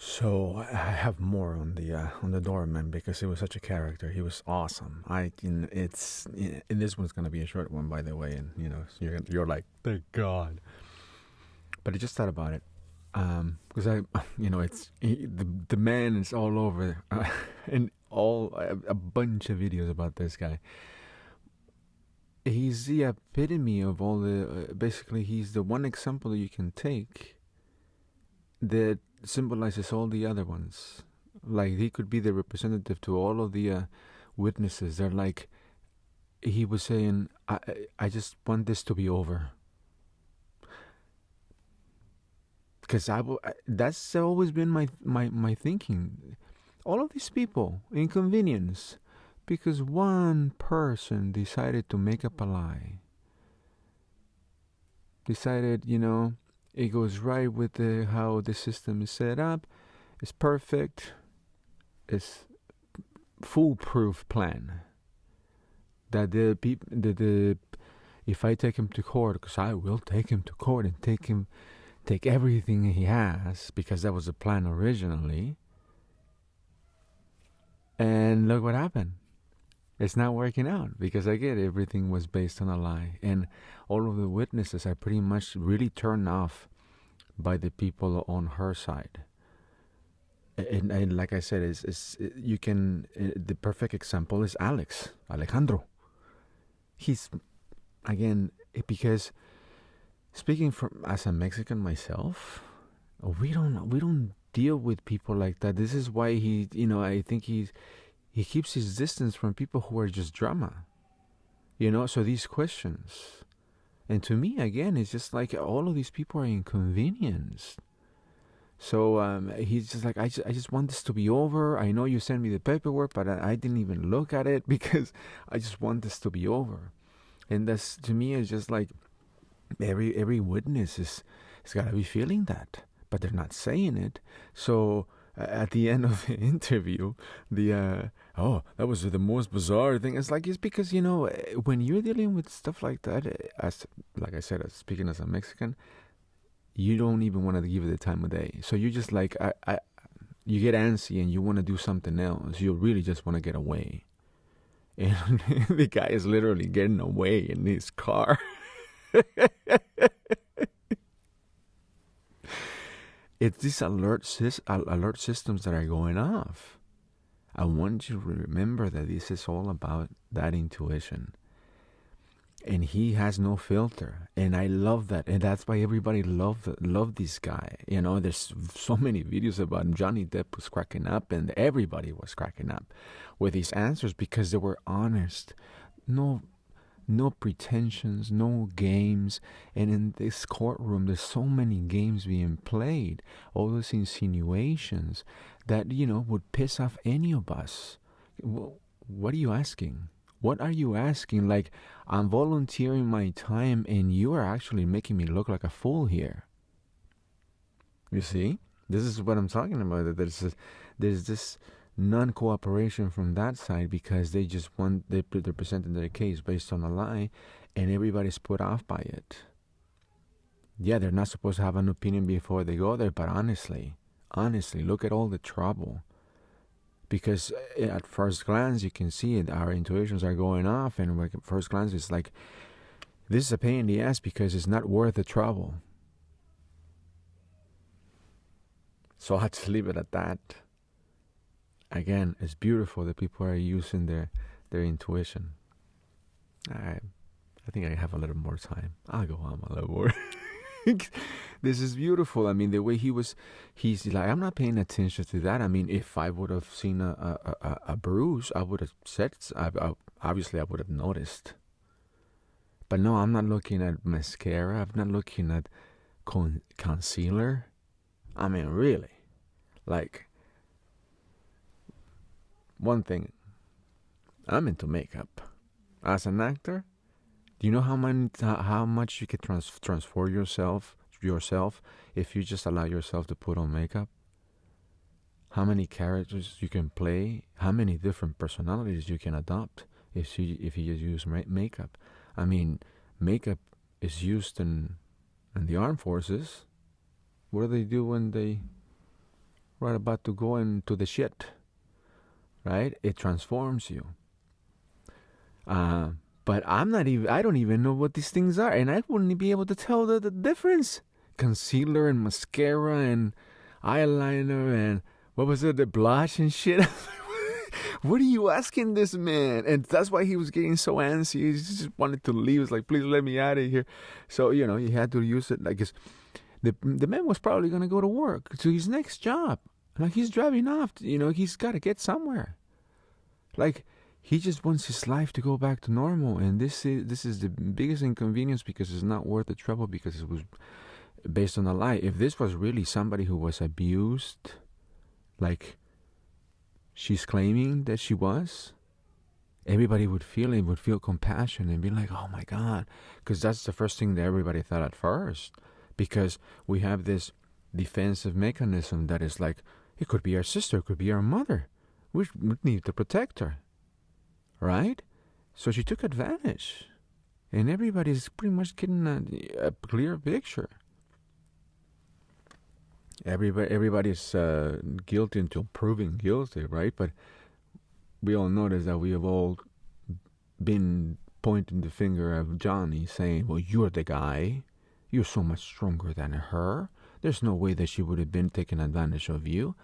So I have more on the Doorman because it was such a character. He was awesome. And this one's gonna be a short one, by the way, and you're like, thank God. But I just thought about it because the man is all over and all a bunch of videos about this guy. He's the epitome of all the. Basically, he's the one example that you can take that symbolizes all the other ones. Like he could be the representative to all of the witnesses. They're like, he was saying, I just want this to be over. Because that's always been my thinking. All of these people, inconvenience, because one person decided to make up a lie. Decided, it goes right with how the system is set up. It's perfect. It's foolproof plan. That if I take him to court, because I will take him to court and take everything he has, because that was the plan originally. And look what happened. It's not working out because again, everything was based on a lie, and all of the witnesses are pretty much really turned off by the people on her side. And like I said, the perfect example is Alejandro. He's again because speaking from as a Mexican myself, we don't deal with people like that. This is why I think he keeps his distance from people who are just drama. So these questions. And to me, again, it's just like all of these people are inconvenienced. So he's just like, I just want this to be over. I know you sent me the paperwork, but I didn't even look at it because I just want this to be over. And that's, to me, it's just like every witness is got to be feeling that, but they're not saying it. So at the end of the interview, that was the most bizarre thing. It's because when you're dealing with stuff like that, like I said, speaking as a Mexican, you don't even want to give it the time of day. So you're just like, you get antsy and you want to do something else. You really just want to get away. And the guy is literally getting away in his car. It's these alert systems that are going off. I want you to remember that this is all about that intuition. And he has no filter. And I love that. And that's why everybody loved this guy. There's so many videos about him. Johnny Depp was cracking up and everybody was cracking up with his answers because they were honest. No pretensions, no games. And in this courtroom, there's so many games being played. All those insinuations that, would piss off any of us. What are you asking? What are you asking? Like, I'm volunteering my time and you are actually making me look like a fool here. You see? This is what I'm talking about. There's this non-cooperation from that side because they're presenting their case based on a lie and everybody's put off by it. Yeah, they're not supposed to have an opinion before they go there, but honestly, look at all the trouble. Because at first glance, you can see it. Our intuitions are going off, and at first glance, it's like, this is a pain in the ass because it's not worth the trouble. So I just leave it at that. Again, it's beautiful that people are using their intuition. I think I have a little more time. I'll go on a little more. This is beautiful. I mean, the way he's like, I'm not paying attention to that. I mean, if I would have seen a bruise, I would have said, obviously I would have noticed. But no, I'm not looking at mascara. I'm not looking at concealer. I mean, really. Like, one thing, I'm into makeup. As an actor, do you know how much you can transform yourself if you just allow yourself to put on makeup? How many characters you can play? How many different personalities you can adopt if you just use makeup? I mean, makeup is used in the armed forces. What do they do when they right about to go into the shit, right? It transforms you. But I don't even know what these things are, and I wouldn't be able to tell the difference. Concealer and mascara and eyeliner and what was it, the blush and shit. What are you asking this man? And that's why he was getting so antsy. He just wanted to leave. He was like, please let me out of here. So, he had to use it. Like, the man was probably going to go to work, to his next job. Like, he's driving off. He's got to get somewhere. Like, he just wants his life to go back to normal. And this is the biggest inconvenience, because it's not worth the trouble, because it was based on a lie. If this was really somebody who was abused, like she's claiming that she was, everybody would feel it, would feel compassion and be like, oh my God. Because that's the first thing that everybody thought at first. Because we have this defensive mechanism that is like, it could be our sister, it could be our mother. We need to protect her. Right? So she took advantage. And everybody's pretty much getting a clear picture. Everybody's guilty until proven guilty, right? But we all notice that we have all been pointing the finger at Johnny, saying, well, you're the guy. You're so much stronger than her. There's no way that she would have been taking advantage of you.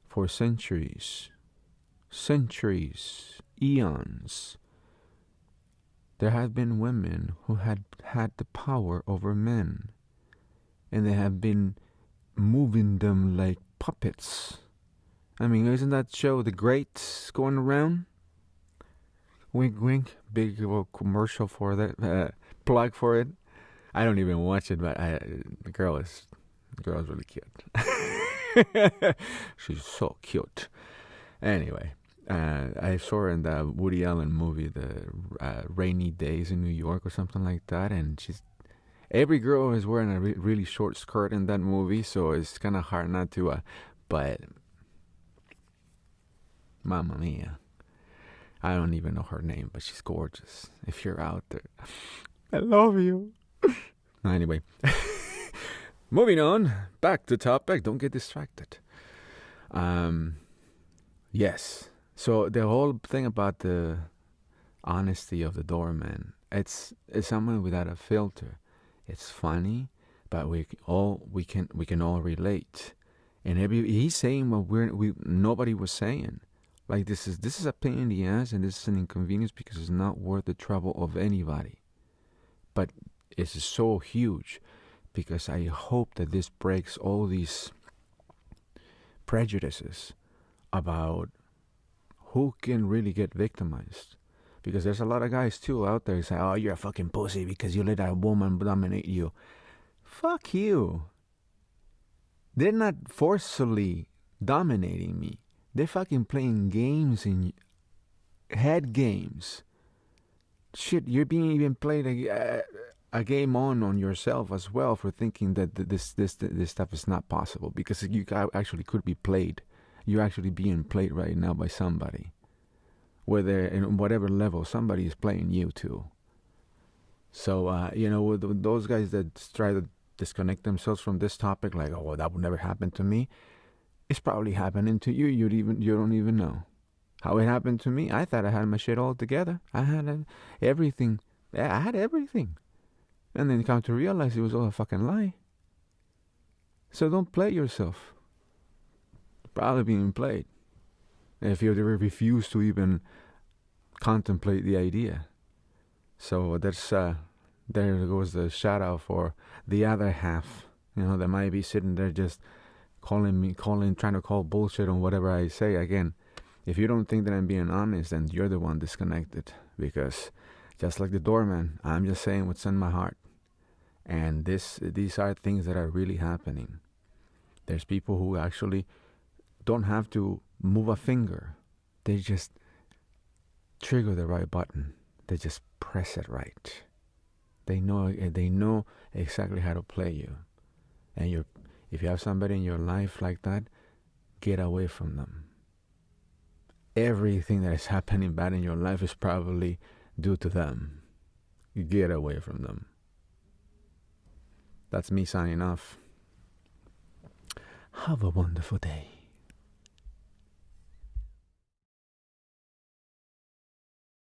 For centuries, eons, there have been women who had the power over men. And they have been moving them like puppets. I mean, isn't that show The Greats going around? Wink, wink. Big commercial for that. Plug for it. I don't even watch it, but the girl is really cute. She's so cute. Anyway, I saw her in the Woody Allen movie, the Rainy Days in New York or something like that, and every girl is wearing a really short skirt in that movie, so it's kind of hard not to, but Mamma Mia. I don't even know her name, but she's gorgeous. If you're out there, I love you. Anyway, moving on, back to topic. Don't get distracted. Yes. So the whole thing about the honesty of the doorman, it's someone without a filter. It's funny, but we can all relate. And he's saying what nobody was saying. Like this is a pain in the ass, and this is an inconvenience because it's not worth the trouble of anybody. But it's so huge, because I hope that this breaks all these prejudices about who can really get victimized. Because there's a lot of guys too out there who say, oh, you're a fucking pussy because you let a woman dominate you. Fuck you. They're not forcefully dominating me. They're fucking playing games, in head games. Shit, you're being even played a game on yourself as well for thinking that this stuff is not possible, because you actually could be played. You're actually being played right now by somebody. Whether in whatever level, somebody is playing you too. So, with those guys that try to disconnect themselves from this topic, like, oh, well, that would never happen to me. It's probably happening to you. You don't even know. How it happened to me, I thought I had my shit all together. I had everything. Yeah, I had everything. And then you come to realize it was all a fucking lie. So don't play yourself. Probably being played. If you refuse to even contemplate the idea. So that's there goes the shout out for the other half. That might be sitting there just trying to call bullshit on whatever I say. Again, if you don't think that I'm being honest, then you're the one disconnected. Because just like the doorman, I'm just saying what's in my heart. And these are things that are really happening. There's people who actually don't have to move a finger. They just trigger the right button. They just press it right. They know exactly how to play you. And if you have somebody in your life like that, get away from them. Everything that is happening bad in your life is probably due to them. Get away from them. That's me signing off. Have a wonderful day.